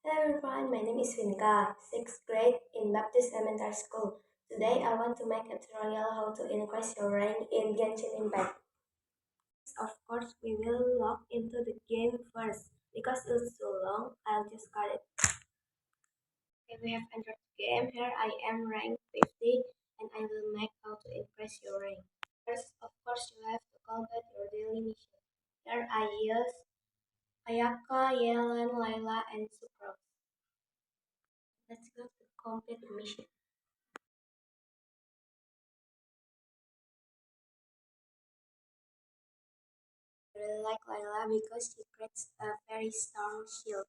Hello everyone, my name is Vinka, 6th grade in Baptist Elementary School. Today I want to make a tutorial how to increase your rank in Genshin Impact. Of course, we will log into the game first. Because it's so long, I'll just cut it. Okay, we have entered the game. Here I am ranked 50 and I will make how to increase your rank. First, of course, you have to complete your daily mission. Here I use Ayaka, Yellen, Layla, and Sucrose. Let's go to complete the mission. I really like Layla because she creates a very strong shield.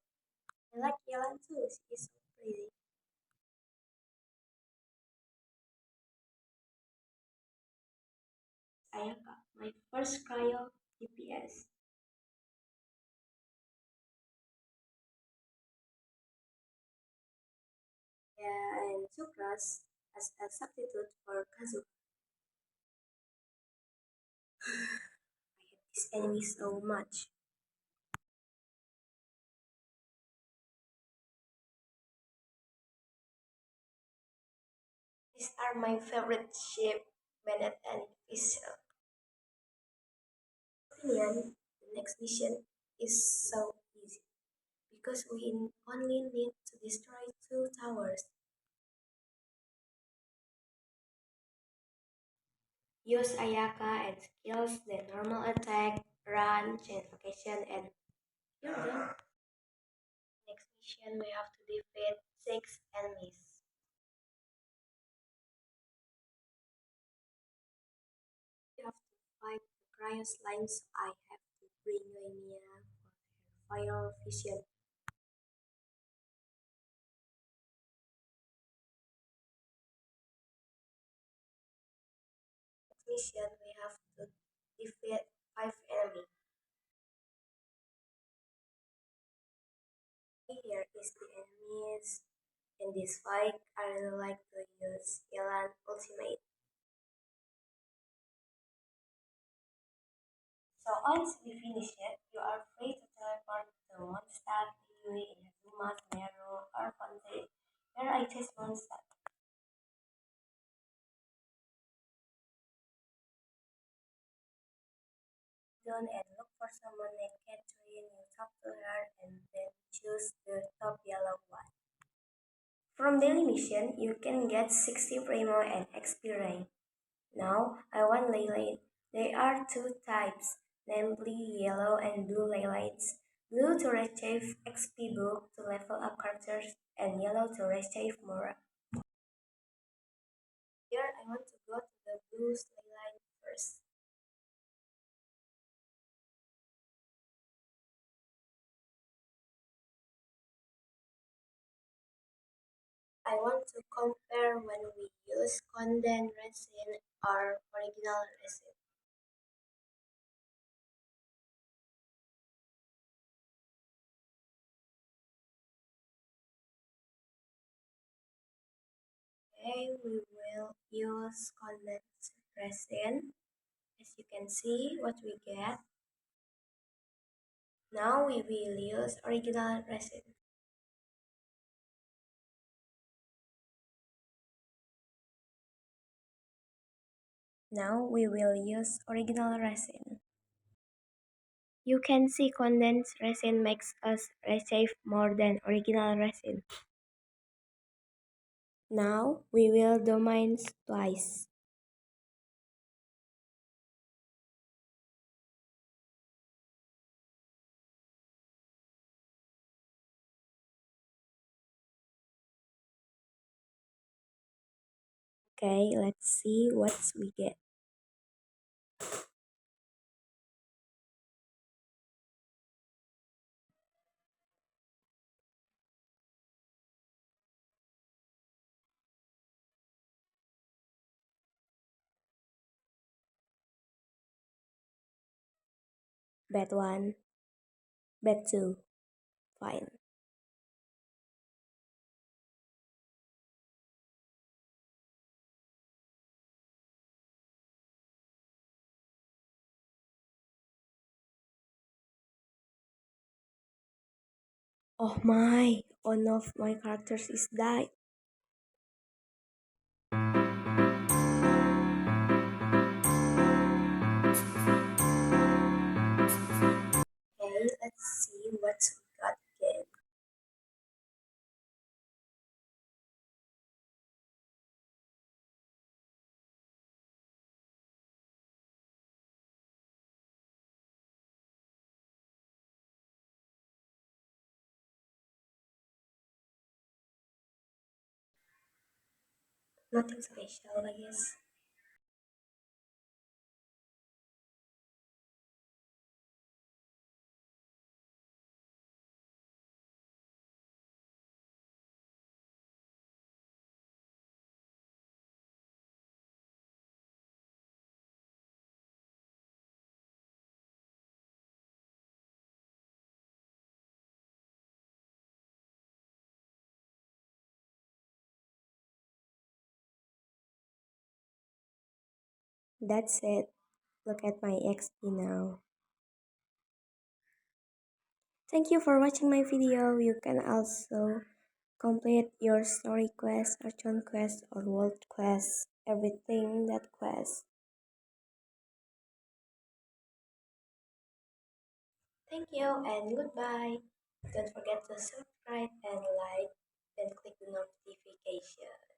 I like Yellen too, she is so pretty. Ayaka, my first cryo DPS. Yeah, and Sucrose as a substitute for Kazuha. I hate this enemy so much. These are my favorite ship, Bennett and Fischl. Opinion, the next mission is so easy because we only need to destroy two towers. Use Ayaka and skills, the normal attack, run, change location, and you're done. Next mission, we have to defeat 6 enemies. We have to fight the Cryos line, so I have to bring Lemia for her fire vision. Next mission, we have to defeat 5 enemies. Here is the enemies. In this fight, I really like to use Elan Ultimate. So once we finish it, you are free to teleport to Mondstadt, Liyue, Inazuma, Meru, or Fontaine. Here I choose Mondstadt. Zone and look for someone named Catherine. You talk to her and then choose the top yellow one. From daily mission, you can get 60 Primo and XP rank. Now, I want Leyline. There are two types, namely yellow and blue Leylights. Blue to retrieve XP book to level up characters, and yellow to retrieve Mora. Here, I want to go to the blue Leyline first. I want to compare when we use condensed resin or original resin. Okay, we will use condensed resin. As you can see what we get. Now we will use original resin. Now we will use original resin. You can see condensed resin makes us receive more than original resin. Now we will domain twice. Okay, let's see what we get. Bad one, bad two, fine. Oh my, one of my characters is died. Okay, let's see what we got again. Nothing special, I guess. That's it. Look at my XP now. Thank you for watching my video. You can also complete your story quest, archon quest, or world quest. Everything that quest. Thank you and goodbye. Don't forget to subscribe and like and click the notification.